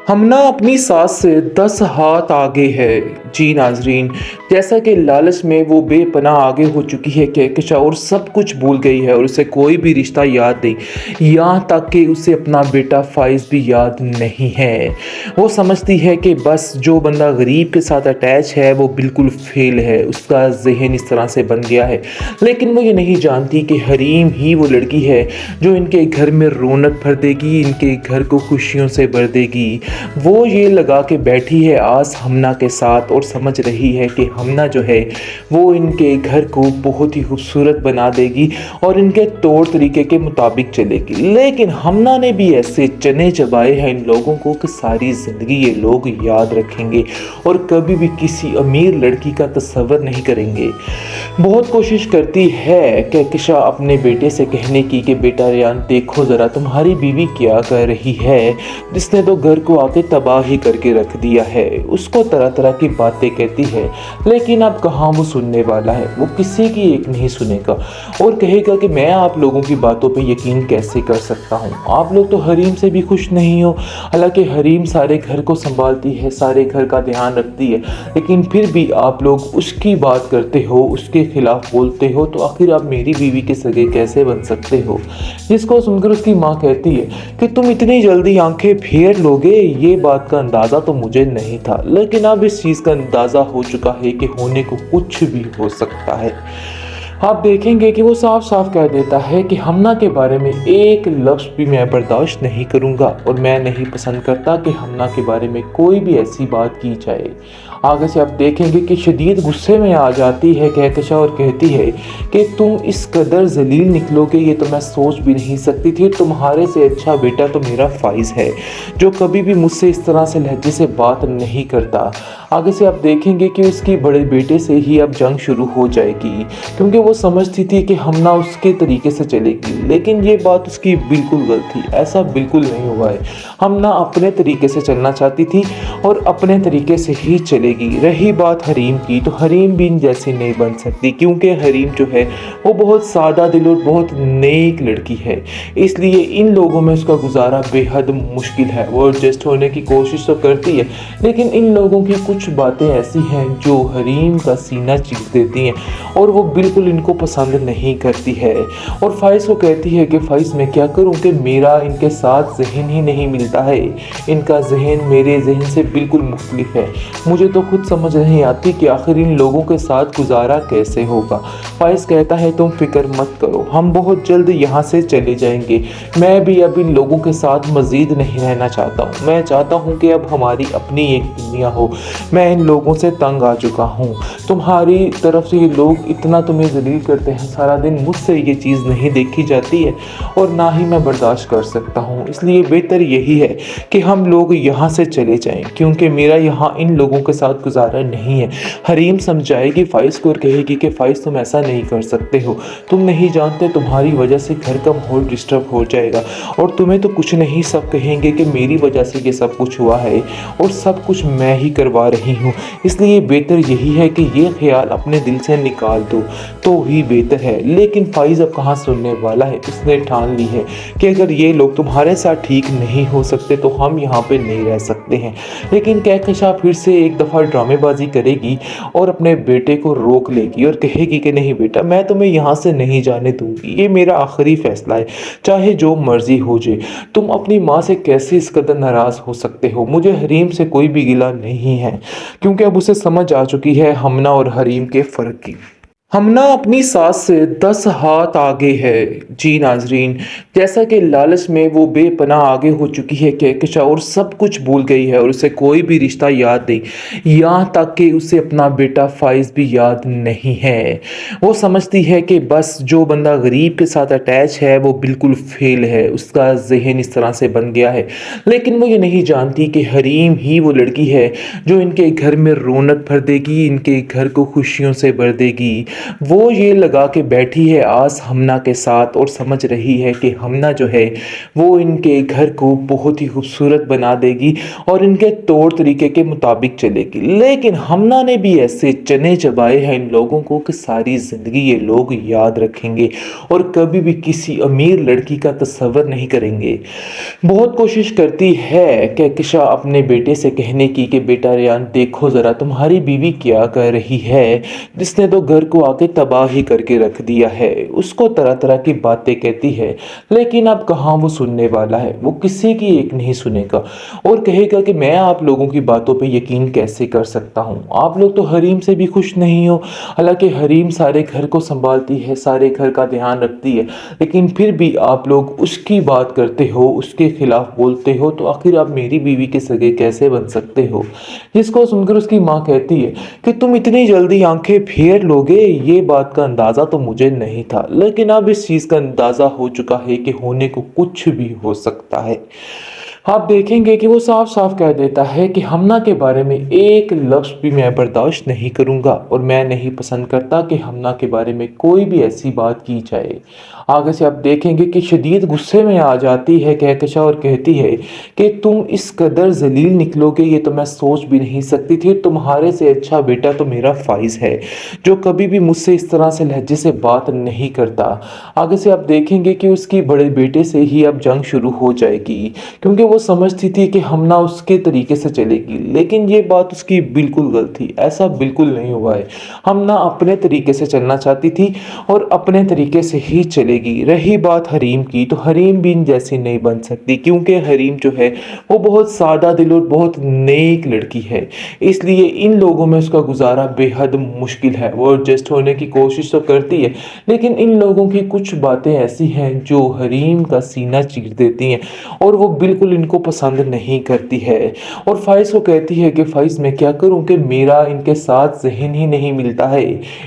हमना अपनी सास से 10 हाथ आगे है। जी नाज़रीन, जैसा कि लालच में वो बेपनाह आगे हो चुकी है कहकशा और सब कुछ भूल गई है और उसे कोई भी रिश्ता याद नहीं, यहाँ तक कि उसे अपना बेटा फ़ाइज़ भी याद नहीं है। वो समझती है कि बस जो बंदा गरीब के साथ अटैच है वो बिल्कुल फेल है, उसका जहन इस तरह से बन गया है। लेकिन वो ये नहीं जानती कि हरीम ही वो लड़की है जो इनके घर में रौनक भर देगी, इनके घर को खुशियों से भर देगी। वो ये लगा के बैठी है आस हमना के साथ और समझ रही है कि हमना जो है वो इनके घर को बहुत ही खूबसूरत बना देगी और इनके तौर तरीके के मुताबिक चलेगी। लेकिन हमना ने भी ऐसे चने चबाए हैं इन लोगों को कि सारी ज़िंदगी ये लोग याद रखेंगे और कभी भी किसी अमीर लड़की का तस्वर नहीं करेंगे। बहुत कोशिश करती है कहकशा अपने बेटे से कहने की कि बेटा रेयान, देखो ज़रा तुम्हारी बीवी क्या कर रही है, जिसने तो घर को आके तबाह ही करके रख दिया है। उसको तरह तरह की बातें कहती है, लेकिन अब कहाँ वो सुनने वाला है। वो किसी की एक नहीं सुनेगा और कहेगा कि मैं आप लोगों की बातों पे यकीन कैसे कर सकता हूँ। आप लोग तो हरीम से भी खुश नहीं हो। हालांकि हरीम सारे घर को संभालती है, सारे घर का ध्यान रखती है, लेकिन फिर भी आप लोग उसकी बात करते हो, उसके खिलाफ बोलते हो, तो आखिर आप मेरी बीवी के सगे कैसे बन सकते हो। जिसको सुनकर उसकी माँ कहती है कि तुम इतनी जल्दी आंखें फेर लोगे, ये बात का अंदाज़ा तो मुझे नहीं था, लेकिन अब इस चीज़ का अंदाज़ा हो चुका है कि होने को कुछ भी हो सकता है। आप देखेंगे कि वो साफ साफ कह देता है कि हमना के बारे में एक लफ्ज़ भी मैं बर्दाश्त नहीं करूँगा और मैं नहीं पसंद करता कि हमना के बारे में कोई भी ऐसी बात की जाए। आगे से आप देखेंगे कि शदीद गुस्से में आ जाती है कहकशा और कहती है कि तुम इस कदर जलील निकलोगे ये तो मैं सोच भी नहीं सकती थी। तुम्हारे से अच्छा बेटा तो मेरा फ़ाइज़ है जो कभी भी मुझसे इस तरह से लहजे से बात नहीं करता। आगे से आप देखेंगे कि उसकी बड़े बेटे से ही अब जंग शुरू हो जाएगी, क्योंकि वो समझती थी कि हमना उसके तरीके से चलेगी, लेकिन ये बात उसकी बिल्कुल गलत थी। ऐसा बिल्कुल नहीं हुआ है। हमना अपने तरीके से चलना चाहती थी और अपने तरीके से ही चलेगी। रही बात हरीम की, तो हरीम भी इन जैसी नहीं बन सकती, क्योंकि हरीम जो है वो बहुत सादा दिल और बहुत नेक लड़की है। इसलिए इन लोगों में उसका गुजारा बेहद मुश्किल है। वो एडजस्ट होने की कोशिश तो करती है, लेकिन इन लोगों की कुछ बातें ऐसी हैं जो हरीम का सीना चीर देती हैं और वो बिल्कुल इनको पसंद नहीं करती है। और फ़ाइज़ को कहती है कि फ़ाइज़ मैं क्या करूं कि मेरा इनके साथ जहन ही नहीं मिलता है, इनका जहन मेरे जहन से बिल्कुल मुख्तलिफ है। मुझे तो खुद समझ नहीं आती कि आखिर इन लोगों के साथ गुजारा कैसे होगा। फ़ाइज़ कहता है तुम फिक्र मत करो, हम बहुत जल्द यहाँ से चले जाएंगे। मैं भी अब इन लोगों के साथ मज़ीद नहीं रहना चाहता हूँ। मैं चाहता हूँ कि अब हमारी अपनी एक दुनिया हो। मैं इन लोगों से तंग आ चुका हूँ। तुम्हारी तरफ से ये लोग इतना तुम्हें जलील करते हैं सारा दिन, मुझसे ये चीज़ नहीं देखी जाती है और ना ही मैं बर्दाश्त कर सकता हूँ। इसलिए बेहतर यही है कि हम लोग यहाँ से चले जाएं, क्योंकि मेरा यहाँ इन लोगों के साथ गुजारा नहीं है। हरीम समझाएगी फ़ाइज़ को और कहेगी कि फ़ाइज़ तुम ऐसा नहीं कर सकते हो, तुम नहीं जानते तुम्हारी वजह से घर का माहौल डिस्टर्ब हो जाएगा और तुम्हें तो कुछ नहीं, सब कहेंगे कि मेरी वजह से ये सब कुछ हुआ है और सब कुछ मैं ही करवा रही हूँ। इसलिए बेहतर यही है कि ये ख्याल अपने दिल से निकाल दो तो ही बेहतर है। लेकिन फ़ाइज़ अब कहाँ सुनने वाला है। उसने ठान ली है कि अगर ये लोग तुम्हारे साथ ठीक नहीं हो सकते तो हम यहाँ पे नहीं रह सकते हैं। लेकिन कहकशा फिर से एक दफ़ा ड्रामेबाजी करेगी और अपने बेटे को रोक लेगी और कहेगी कि नहीं बेटा, मैं तुम्हें यहाँ से नहीं जाने दूंगी, ये मेरा आखिरी फैसला है, चाहे जो मर्जी हो जाए। तुम अपनी माँ से कैसे इस कदर नाराज़ हो सकते हो। मुझे हरीम से कोई भी गिला नहीं है, क्योंकि अब उसे समझ आ चुकी है हमना और हरीम के फ़र्क की। हमना अपनी सास से 10 हाथ आगे है। जी नाज़रीन, जैसा कि लालच में वो बेपनाह आगे हो चुकी है कहकशा और सब कुछ भूल गई है और उसे कोई भी रिश्ता याद नहीं, यहाँ तक कि उसे अपना बेटा फ़ाइज़ भी याद नहीं है। वो समझती है कि बस जो बंदा गरीब के साथ अटैच है वो बिल्कुल फेल है, उसका जहन इस तरह से बन गया है। लेकिन वो ये नहीं जानती कि हरीम ही वो लड़की है जो इनके घर में रौनक भर देगी, इनके घर को खुशियों से भर देगी। वो ये लगा के बैठी है आस हमना के साथ और समझ रही है कि हमना जो है वो इनके घर को बहुत ही खूबसूरत बना देगी और इनके तौर तरीके के मुताबिक चलेगी। लेकिन हमना ने भी ऐसे चने चबाए हैं इन लोगों को कि सारी ज़िंदगी ये लोग याद रखेंगे और कभी भी किसी अमीर लड़की का तस्वर नहीं करेंगे। बहुत कोशिश करती है कहकशा अपने बेटे से कहने की कि बेटा रेयान देखो ज़रा तुम्हारी बीवी क्या कर रही है, जिसने तो घर को आके तबाह ही करके रख दिया है। उसको तरह तरह की बातें कहती है, लेकिन अब कहाँ वो सुनने वाला है, वो किसी की एक नहीं सुनेगा और कहेगा कि मैं आप लोगों की बातों पे यकीन कैसे कर सकता हूँ। आप लोग तो हरीम से भी खुश नहीं हो, हालांकि हरीम सारे घर को संभालती है, सारे घर का ध्यान रखती है, लेकिन फिर भी आप लोग उसकी बात करते हो, उसके खिलाफ बोलते हो, तो आखिर आप मेरी बीवी के सगे कैसे बन सकते हो। जिसको सुनकर उसकी माँ कहती है कि तुम इतनी जल्दी आंखें फेर लोगे, ये बात का अंदाज़ा तो मुझे नहीं था, लेकिन अब इस चीज़ का अंदाज़ा हो चुका है कि होने को कुछ भी हो सकता है। आप देखेंगे कि वो साफ साफ कह देता है कि हमना के बारे में एक लफ्ज़ भी मैं बर्दाश्त नहीं करूँगा और मैं नहीं पसंद करता कि हमना के बारे में कोई भी ऐसी बात की जाए। आगे से आप देखेंगे कि शदीद गुस्से में आ जाती है कहकशा और कहती है कि तुम इस कदर जलील निकलोगे ये तो मैं सोच भी नहीं सकती थी। तुम्हारे से अच्छा बेटा तो मेरा फाइज है, जो कभी भी मुझसे इस तरह से लहजे से बात नहीं करता। आगे से आप देखेंगे कि उसकी बड़े बेटे से ही अब जंग शुरू हो जाएगी, क्योंकि वो समझती थी कि हमना उसके तरीके से चलेगी, लेकिन ये बात उसकी बिल्कुल गलत थी। ऐसा बिल्कुल नहीं हुआ है। हमना अपने तरीके से चलना चाहती थी और अपने तरीके से ही चलेगी। रही बात हरीम की, तो हरीम भी इन जैसी नहीं बन सकती, क्योंकि हरीम जो है वो बहुत सादा दिल और बहुत नेक लड़की है, इसलिए इन लोगों में उसका गुजारा बेहद मुश्किल है। वो एडजस्ट होने की कोशिश तो करती है, लेकिन इन लोगों की कुछ बातें ऐसी हैं जो हरीम का सीना चीर देती हैं और वो बिल्कुल इनको पसंद नहीं करती है। और फाइज को कहती है कि फाइज मैं क्या करूं कि मेरा इनके साथ जहन ही नहीं मिलता है,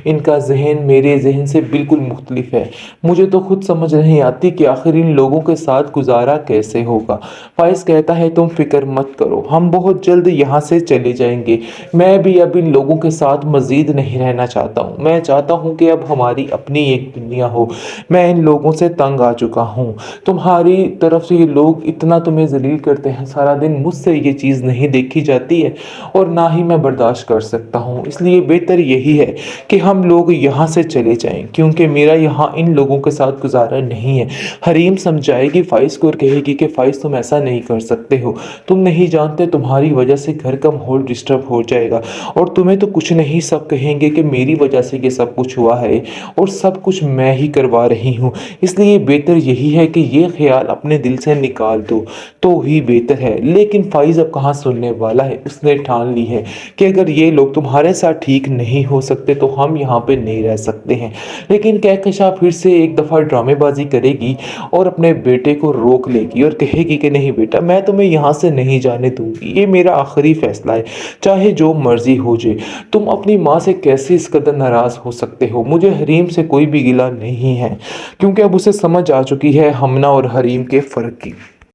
इनका जहन मेरे जहन से बिल्कुल मुख्तलिफ है। मुझे तो खुद समझ नहीं आती कि आखिर इन लोगों के साथ गुजारा कैसे होगा। फाइज कहता है तुम फिक्र मत करो, हम बहुत जल्द यहाँ से चले जाएंगे। मैं भी अब इन लोगों के साथ मजीद नहीं रहना चाहता हूँ। मैं चाहता हूँ कि अब हमारी अपनी एक दुनिया हो। मैं इन लोगों से तंग आ चुका हूँ। तुम्हारी तरफ से ये लोग इतना तुम्हें जलील करते हैं, सारा दिन मुझसे ये चीज़ नहीं देखी जाती है और ना ही मैं बर्दाश्त कर सकता हूँ। इसलिए बेहतर यही है कि हम लोग यहाँ से चले जाएं, क्योंकि मेरा यहाँ इन लोगों के साथ गुजारा नहीं है। हरीम समझाएगी फाइज को और कहेगी कि फाइज तुम ऐसा नहीं कर सकते हो, तुम नहीं जानते तुम्हारी वजह से घर का माहौल डिस्टर्ब हो जाएगा और तुम्हें तो कुछ नहीं, सब कहेंगे कि मेरी वजह से ये सब कुछ हुआ है और सब कुछ मैं ही करवा रही हूँ। इसलिए बेहतर यही है कि ये ख्याल अपने दिल से निकाल दो तो ही बेहतर है। लेकिन फाइज अब कहाँ सुनने वाला है, उसने ठान ली है कि अगर ये लोग तुम्हारे साथ ठीक नहीं हो सकते तो हम यहाँ पे नहीं रह सकते हैं। लेकिन कहकशा फिर से एक दफ़ा ड्रामेबाजी करेगी और अपने बेटे को रोक लेगी और कहेगी कि नहीं बेटा, मैं तुम्हें यहाँ से नहीं जाने दूंगी, ये मेरा आखिरी फैसला है, चाहे जो मर्जी हो जाए। तुम अपनी माँ से कैसे इस कदर नाराज़ हो सकते हो। मुझे हरीम से कोई भी गिला नहीं है, क्योंकि अब उसे समझ आ चुकी है हमना और हरीम के फ़र्क की।